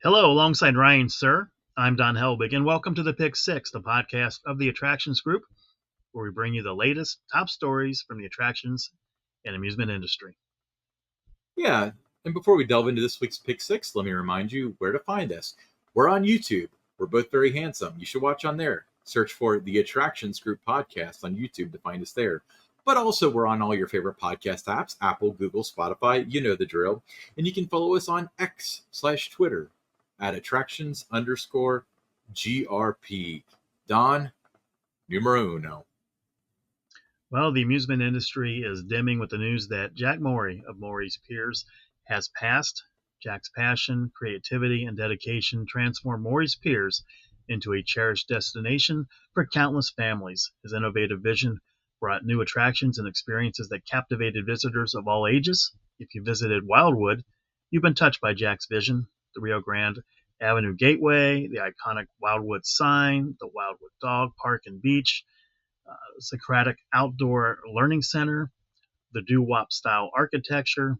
Hello, alongside Ryan, sir. I'm Don Helbig, and welcome to the Pick Six, the podcast of the Attractions Group, where we bring you the latest top stories from the attractions and amusement industry. Yeah, and before we delve into this week's Pick Six, let me remind you where to find us. We're on YouTube. We're both very handsome. You should watch on there. Search for the Attractions Group podcast on YouTube to find us there. But also, we're on all your favorite podcast apps: Apple, Google, Spotify. You know the drill. And you can follow us on X/Twitter at attractions_GRP. Don, numero uno. Well, the amusement industry is dimming with the news that Jack Morey of Morey's Piers has passed. Jack's passion, creativity, and dedication transformed Morey's Piers into a cherished destination for countless families. His innovative vision brought new attractions and experiences that captivated visitors of all ages. If you visited Wildwood, you've been touched by Jack's vision. The Rio Grande Avenue Gateway, the iconic Wildwood sign, the Wildwood Dog Park and Beach, Socratic Outdoor Learning Center, the doo-wop style architecture,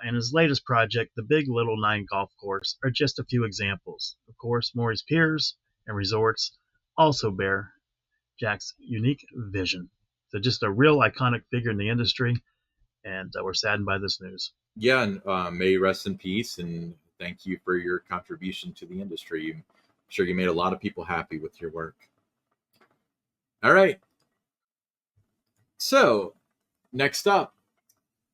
and his latest project, the Big Little Nine Golf Course, are just a few examples. Of course, Morey's Piers and resorts also bear Jack's unique vision. So just a real iconic figure in the industry, and we're saddened by this news. Yeah, and may he rest in peace, and thank you for your contribution to the industry. I'm sure you made a lot of people happy with your work. All right. So, next up.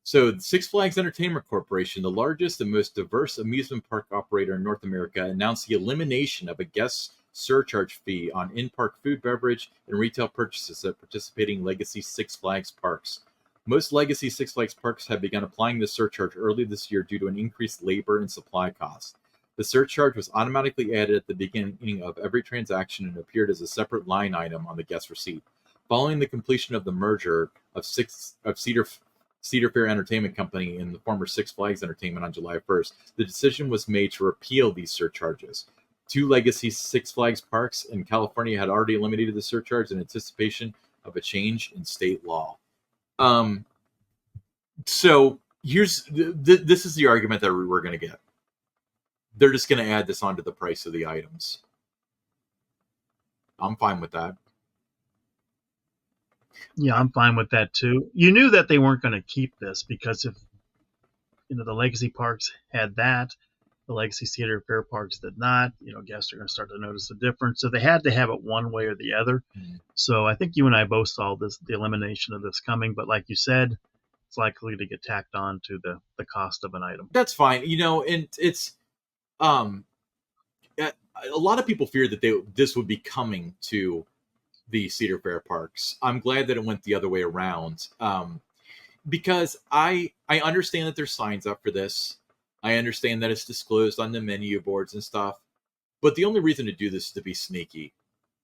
So, Six Flags Entertainment Corporation, the largest and most diverse amusement park operator in North America, announced the elimination of a guest surcharge fee on in-park food, beverage, and retail purchases at participating legacy Six Flags parks. Most legacy Six Flags parks have begun applying this surcharge early this year due to an increased labor and supply costs. The surcharge was automatically added at the beginning of every transaction and appeared as a separate line item on the guest receipt. Following the completion of the merger of Cedar Fair Entertainment Company and the former Six Flags Entertainment on July 1st, the decision was made to repeal these surcharges. Two legacy Six Flags parks in California had already eliminated the surcharge in anticipation of a change in state law. So here's this is the argument that we're going to get. They're just going to add this onto the price of the items. I'm fine with that. Yeah, I'm fine with that too. You knew that they weren't going to keep this because if the legacy parks had that, the legacy Cedar Fair parks did not. Guests are going to start to notice the difference. So they had to have it one way or the other. Mm-hmm. So I think you and I both saw the elimination of this coming. But like you said, it's likely to get tacked on to the cost of an item. That's fine. And it's a lot of people fear that this would be coming to the Cedar Fair parks. I'm glad that it went the other way around, because I understand that there's signs up for this. I understand that it's disclosed on the menu boards and stuff, but the only reason to do this is to be sneaky.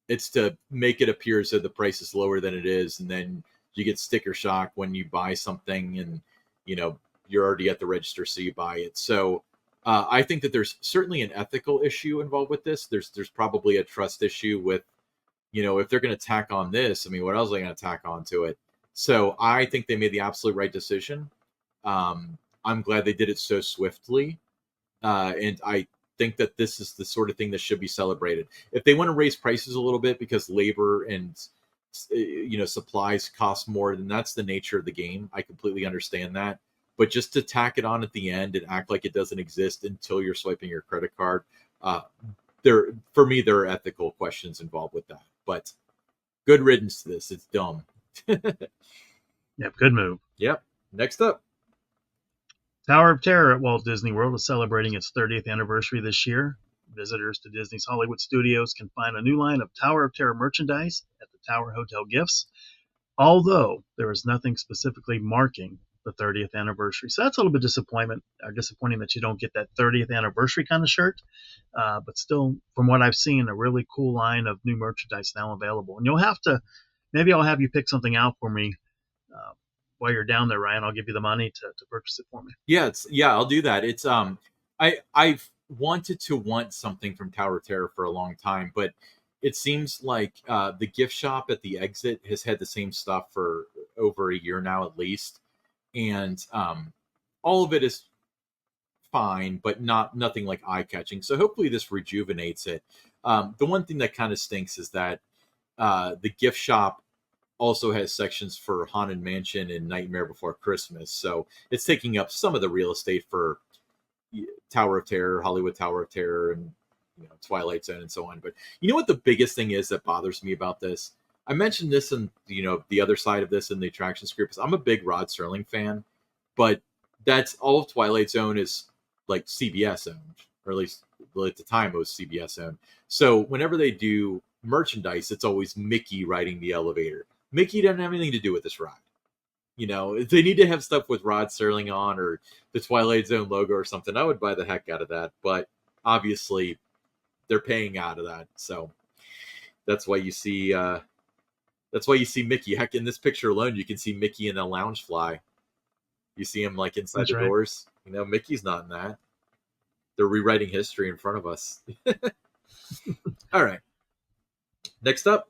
It's to make it appear as though the price is lower than it is, and then you get sticker shock when you buy something, and you're already at the register, so you buy it. So I think that there's certainly an ethical issue involved with this. There's probably a trust issue with, if they're going to tack on this, I mean, what else are they going to tack on to it? So I think they made the absolute right decision. I'm glad they did it so swiftly. And I think that this is the sort of thing that should be celebrated. If they want to raise prices a little bit because labor and, supplies cost more, then that's the nature of the game. I completely understand that. But just to tack it on at the end and act like it doesn't exist until you're swiping your credit card, for me, there are ethical questions involved with that. But good riddance to this. It's dumb. Yep, good move. Yep. Next up. Tower of Terror at Walt Disney World is celebrating its 30th anniversary this year. Visitors to Disney's Hollywood Studios can find a new line of Tower of Terror merchandise at the Tower Hotel Gifts, although there is nothing specifically marking the 30th anniversary. So that's a little bit disappointing that you don't get that 30th anniversary kind of shirt. But still, from what I've seen, a really cool line of new merchandise now available. And maybe I'll have you pick something out for me while you're down there, Ryan. I'll give you the money to purchase it for me. Yeah, I'll do that. It's I've wanted to want something from Tower of Terror for a long time, but it seems like the gift shop at the exit has had the same stuff for over a year now at least, and all of it is fine, but nothing like eye catching. So hopefully this rejuvenates it. The one thing that kind of stinks is that the gift shop also has sections for Haunted Mansion and Nightmare Before Christmas. So it's taking up some of the real estate for Tower of Terror, Hollywood Tower of Terror, and Twilight Zone and so on. But you know what the biggest thing is that bothers me about this? I mentioned this in the other side of this in the attractions group is I'm a big Rod Serling fan, but that's all of Twilight Zone is like CBS owned, or at least at the time it was CBS owned. So whenever they do merchandise, it's always Mickey riding the elevator. Mickey doesn't have anything to do with this ride. If they need to have stuff with Rod Serling on or the Twilight Zone logo or something, I would buy the heck out of that. But obviously, they're paying out of that, so that's why you see Mickey. Heck, in this picture alone, you can see Mickey in a Loungefly. You see him like inside That's the right. doors. Mickey's not in that. They're rewriting history in front of us. All right. Next up,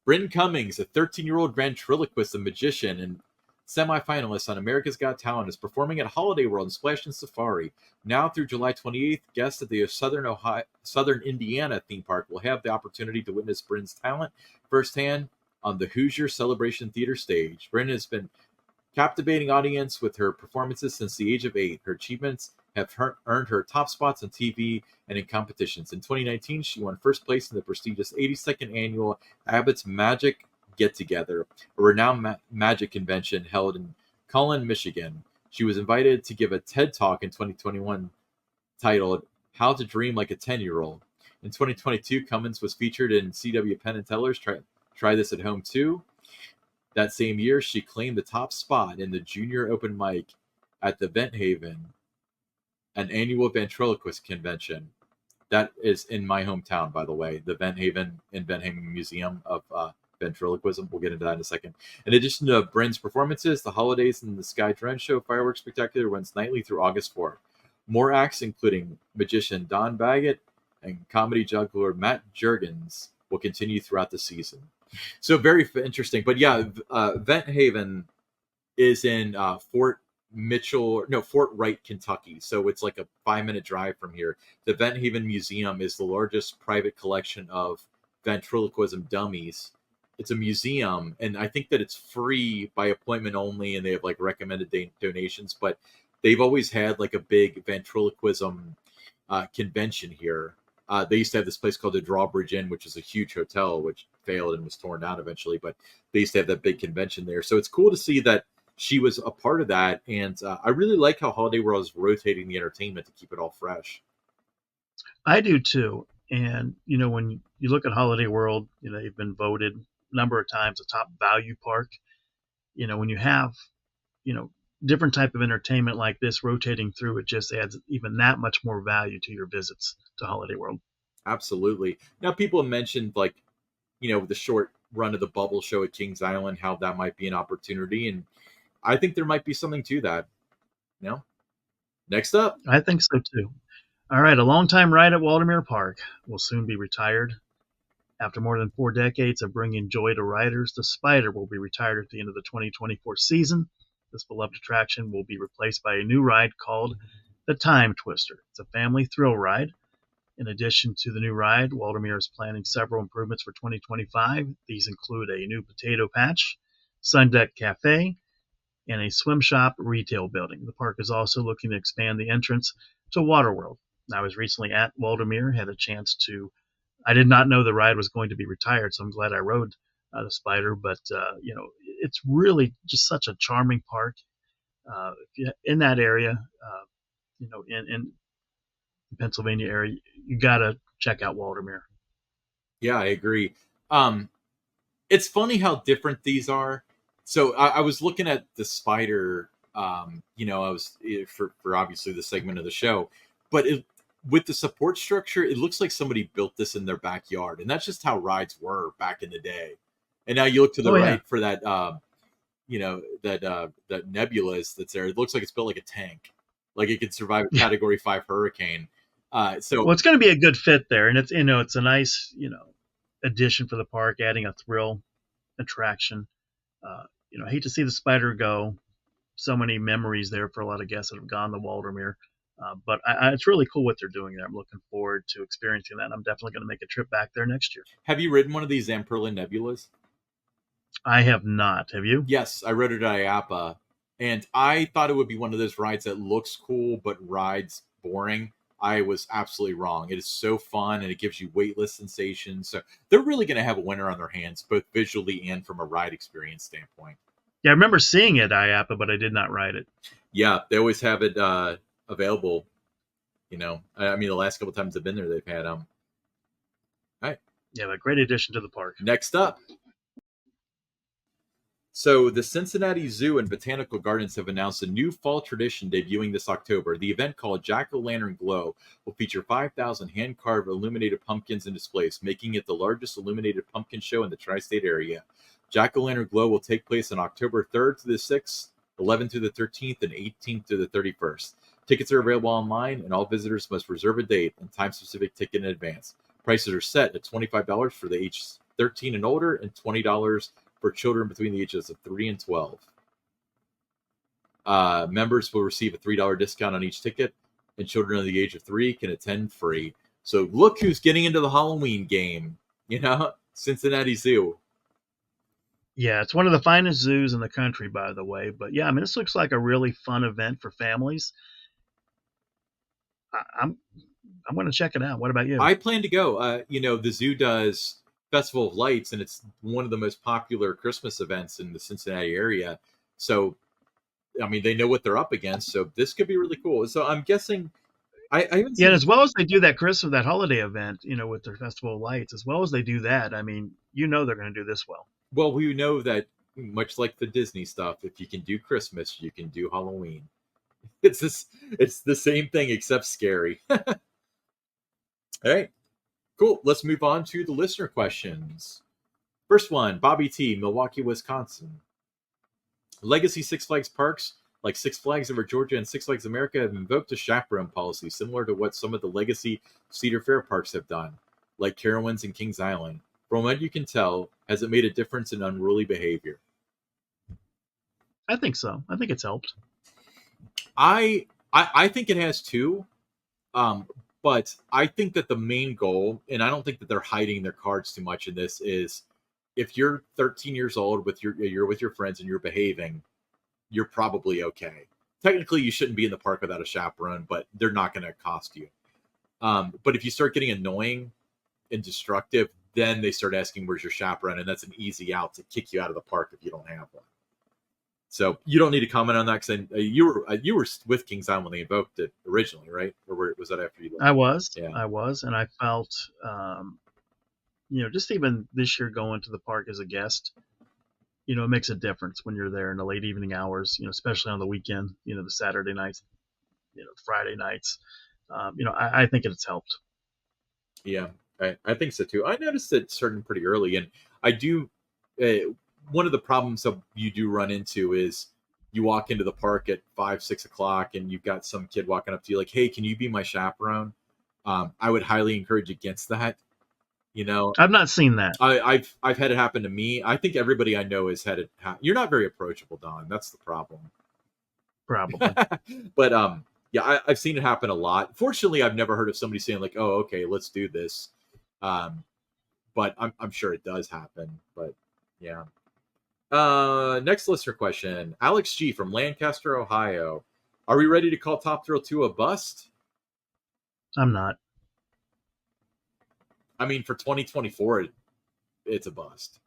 Bryn Cummings, a 13-year-old ventriloquist and magician and semifinalist on America's Got Talent, is performing at Holiday World and Splash and Safari. Now through July 28th, guests at the Southern Indiana theme park will have the opportunity to witness Bryn's talent firsthand on the Hoosier Celebration Theater stage. Bryn has been captivating audience with her performances since the age of 8. Her achievements have earned her top spots on TV and in competitions. In 2019, she won first place in the prestigious 82nd annual Abbott's Magic Get Together, a renowned magic convention held in Cullen, Michigan. She was invited to give a TED Talk in 2021 titled How to Dream Like a 10-Year-Old. In 2022, Cummins was featured in CW Penn and Teller's Try This at Home Too. That same year, she claimed the top spot in the junior open mic at the Vent Haven, an annual ventriloquist convention. That is in my hometown, by the way, the Vent Haven Museum of Ventriloquism. We'll get into that in a second. In addition to Bryn's performances, the Holidays in the Sky Drone Show Fireworks Spectacular runs nightly through August 4th. More acts, including magician Don Baggett and comedy juggler Matt Jurgens, will continue throughout the season. So very interesting. But yeah, Vent Haven is in Fort Wright, Kentucky. So it's like a 5-minute drive from here. The Vent Haven Museum is the largest private collection of ventriloquism dummies. It's a museum, and I think that it's free by appointment only, and they have like recommended donations. But they've always had like a big ventriloquism convention here. They used to have this place called the Drawbridge Inn, which is a huge hotel, which failed and was torn down eventually. But they used to have that big convention there. So it's cool to see that she was a part of that. And I really like how Holiday World is rotating the entertainment to keep it all fresh. I do too. And, when you look at Holiday World, they've been voted a number of times a top value park. When you have, different type of entertainment like this rotating through, it just adds even that much more value to your visits to Holiday World. Absolutely. Now, people mentioned like, the short run of the bubble show at Kings Island, how that might be an opportunity. And I think there might be something to that. Next up. I think so too. All right, a longtime ride at Waldameer Park will soon be retired. After more than 4 decades of bringing joy to riders, the Spider will be retired at the end of the 2024 season. This beloved attraction will be replaced by a new ride called the Time Twister. It's a family thrill ride. In addition to the new ride, Waldameer is planning several improvements for 2025. These include a new potato patch, sun deck cafe, and a swim shop retail building. The park is also looking to expand the entrance to Waterworld. I was recently at Waldameer, had a chance to. I did not know the ride was going to be retired, so I'm glad I rode the Spider. But it's really just such a charming park. If you're in that area, in Pennsylvania area, you gotta check out Waldameer. Yeah, I agree. It's funny how different these are. So I was looking at the Spider. I was for obviously the segment of the show, but with the support structure, it looks like somebody built this in their backyard, and that's just how rides were back in the day. And now you look to the right for that, that nebula that's there. It looks like it's built like a tank, like it could survive a Category 5 hurricane. Well, it's going to be a good fit there, and it's a nice addition for the park, adding a thrill attraction. I hate to see the Spider go. So many memories there for a lot of guests that have gone to Waldameer. But it's really cool what they're doing there. I'm looking forward to experiencing that. I'm definitely going to make a trip back there next year. Have you ridden one of these Zamperla Nebulas? I have not. Have you? Yes, I rode it at IAPA, and I thought it would be one of those rides that looks cool but rides boring. I was absolutely wrong. It is so fun, and it gives you weightless sensations. So they're really going to have a winner on their hands, both visually and from a ride experience standpoint. Yeah, I remember seeing it at IAPA, but I did not ride it. Yeah, they always have it available. I mean, the last couple times I've been there, they've had them. All right. Yeah, a great addition to the park. Next up. So, the Cincinnati Zoo and Botanical Gardens have announced a new fall tradition debuting this October. The event, called Jack-O-Lantern Glow, will feature 5,000 hand-carved illuminated pumpkins and displays, making it the largest illuminated pumpkin show in the tri-state area. Jack-O-Lantern Glow will take place on October 3rd to the 6th, 11th through the 13th, and 18th to the 31st. Tickets are available online, and all visitors must reserve a date and time-specific ticket in advance. Prices are set at $25 for the age 13 and older, and $20 for children between the ages of 3 and 12. Members will receive a $3 discount on each ticket, and children under the age of 3 can attend free. So look who's getting into the Halloween game, Cincinnati Zoo. Yeah, it's one of the finest zoos in the country, by the way. But yeah, I mean, this looks like a really fun event for families. I'm going to check it out. What about you? I plan to go. The zoo does Festival of Lights, and it's one of the most popular Christmas events in the Cincinnati area. So, I mean, they know what they're up against. So this could be really cool. So I'm guessing. I haven't seen. Yeah, as well as they do that that holiday event, with their Festival of Lights, as well as they do that, I mean, they're going to do this well. Well, we know that, much like the Disney stuff, if you can do Christmas, you can do Halloween. It's the same thing except scary. All right, cool. Let's move on to the listener questions. First one, Bobby T, Milwaukee, Wisconsin. Legacy Six Flags parks like Six Flags Over Georgia and Six Flags America have invoked a chaperone policy similar to what some of the legacy Cedar Fair parks have done, like Carowinds and Kings Island. From what you can tell, has it made a difference in unruly behavior? I think so. I think it's helped. I think it has too. But I think that the main goal, and I don't think that they're hiding their cards too much in this, is if you're 13 years old you're with your friends and you're behaving, you're probably okay. Technically, you shouldn't be in the park without a chaperone, but they're not going to accost you. But if you start getting annoying and destructive, then they start asking, where's your chaperone? And that's an easy out to kick you out of the park if you don't have one. So you don't need to comment on that, because you were with Kings Island when they invoked it originally, right? Or was that after you left? I was. Yeah. I was, and I felt, just even this year going to the park as a guest, it makes a difference when you're there in the late evening hours, especially on the weekend, the Saturday nights, the Friday nights. I think it's helped. Yeah, I think so too. I noticed it starting pretty early, and I do. One of the problems that you do run into is you walk into the park at 5-6 o'clock, and you've got some kid walking up to you like, "Hey, can you be my chaperone?" I would highly encourage against that. I've not seen that. I've had it happen to me. I think everybody I know has had it. You're not very approachable, Don. That's the problem. Probably. But yeah, I've seen it happen a lot. Fortunately, I've never heard of somebody saying like, "Oh, okay, let's do this." But I'm sure it does happen. But yeah. Next listener question, Alex G from Lancaster, Ohio. Are we ready to call Top Thrill 2 a bust? I'm not. I mean, for 2024, it's a bust.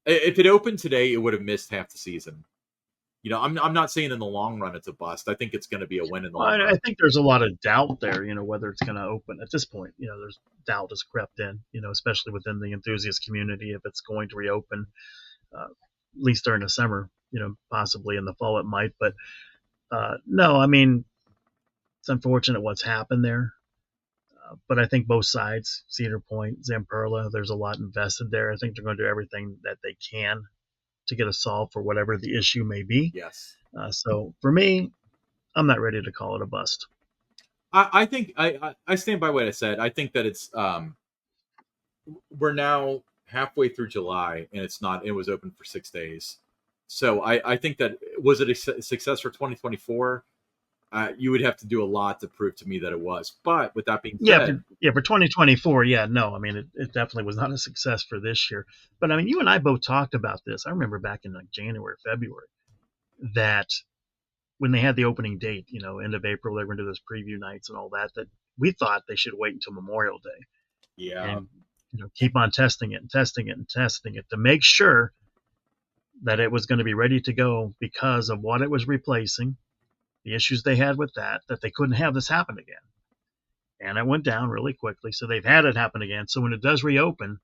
If it opened today, it would have missed half the season. I'm not saying in the long run it's a bust. I think it's going to be a win in the long run. I think there's a lot of doubt there, whether it's going to open at this point. There's doubt has crept in, especially within the enthusiast community, if it's going to reopen, at least during the summer, possibly in the fall it might. But no, I mean, it's unfortunate what's happened there. But I think both sides, Cedar Point, Zamperla, there's a lot invested there. I think they're going to do everything that they can to get a solve for whatever the issue may be. Yes. So for me, I'm not ready to call it a bust. I think I stand by what I said. I think that it's we're now halfway through July, and it was open for 6 days. So I think that, was it a success for 2024? You would have to do a lot to prove to me that it was. But with that being Yeah, said, for 2024, yeah, no, I mean, it definitely was not a success for this year. But I mean, you and I both talked about this. I remember back in like January, February, that when they had the opening date, end of April, they were going to do those preview nights and all that, that we thought they should wait until Memorial Day yeah, and keep on testing it and testing it and testing it to make sure that it was going to be ready to go because of what it was replacing, the issues they had with that they couldn't have this happen again. And it went down really quickly. So they've had it happen again. So when it does reopen,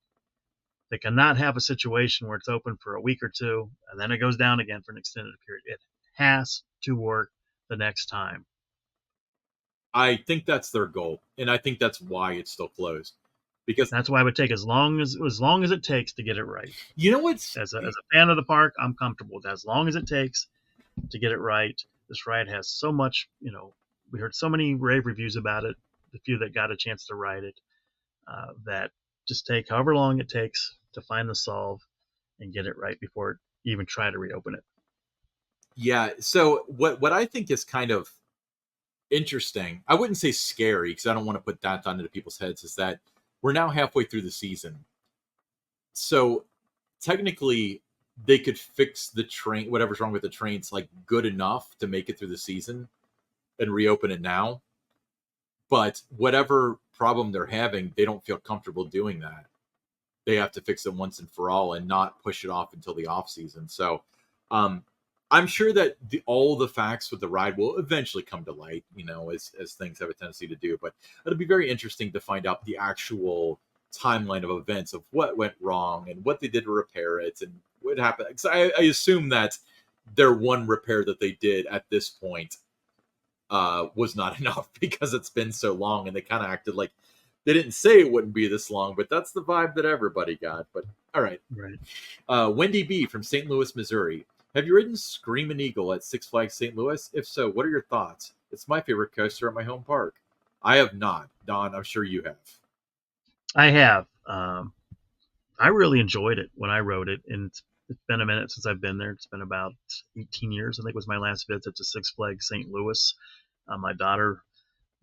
they cannot have a situation where it's open for a week or two and then it goes down again for an extended period. It has to work the next time. I think that's their goal, and I think that's why it's still closed. Because that's why it would take as long as it takes to get it right. You know what's as a fan of the park, I'm comfortable with that. As long as it takes to get it right. This ride has so much, we heard so many rave reviews about it, the few that got a chance to ride it, that just take however long it takes to find the solve and get it right before even try to reopen it. Yeah. So what I think is kind of interesting, I wouldn't say scary because I don't want to put that onto people's heads, is that we're now halfway through the season. So technically they could fix the train, whatever's wrong with the trains, like good enough to make it through the season and reopen it now. But whatever problem they're having, they don't feel comfortable doing that. They have to fix it once and for all and not push it off until the off season. So I'm sure that all the facts with the ride will eventually come to light, as things have a tendency to do. But it'll be very interesting to find out the actual timeline of events of what went wrong and what they did to repair it and what happened. Because I assume that their one repair that they did at this point was not enough because it's been so long, and they kind of acted like they didn't say it wouldn't be this long, but that's the vibe that everybody got. But all right. Wendy B from St. Louis, Missouri. Have you ridden Screamin' Eagle at Six Flags St. Louis? If so, what are your thoughts? It's my favorite coaster at my home park. I have not. Don, I'm sure you have. I have. I really enjoyed it when I rode it, and it's been a minute since I've been there. It's been about 18 years, I think, was my last visit to Six Flags St. Louis. My daughter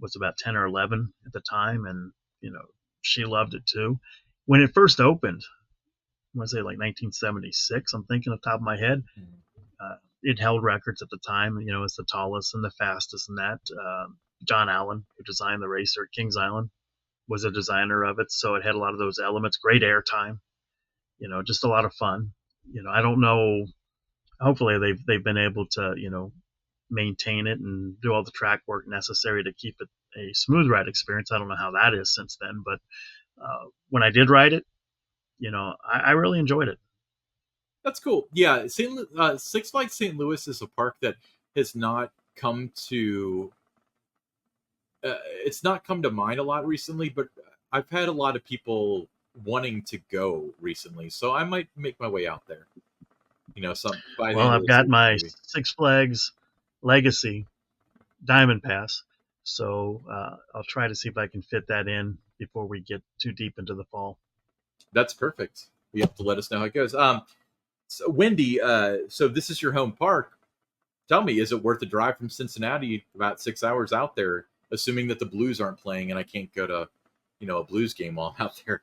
was about 10 or 11 at the time, and she loved it too. When it first opened, I want to say like 1976, I'm thinking off the top of my head, it held records at the time. It's the tallest and the fastest, and that John Allen, who designed the racer at Kings Island, was a designer of it. So it had a lot of those elements, great airtime, just a lot of fun. I don't know. Hopefully they've been able to, maintain it and do all the track work necessary to keep it a smooth ride experience. I don't know how that is since then, but when I did ride it, I really enjoyed it. That's cool. Yeah, Six Flags St. Louis is a park that has not come to it's not come to mind a lot recently, but I've had a lot of people wanting to go recently, so I might make my way out there. I've got my maybe. Six Flags Legacy Diamond Pass, so I'll try to see if I can fit that in before we get too deep into the fall. That's perfect. You have to let us know how it goes. So Wendy, so this is your home park. Tell me, is it worth the drive from Cincinnati, about 6 hours out there, assuming that the Blues aren't playing and I can't go to, a Blues game while I'm out there?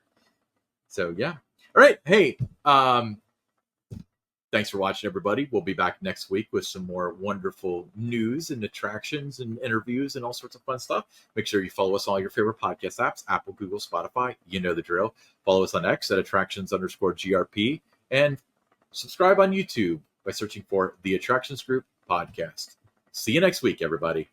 So yeah. All right. Hey, thanks for watching, everybody. We'll be back next week with some more wonderful news and attractions and interviews and all sorts of fun stuff. Make sure you follow us on all your favorite podcast apps, Apple, Google, Spotify. You know the drill. Follow us on X at attractions_GRP, and subscribe on YouTube by searching for the Attractions Group Podcast. See you next week, everybody.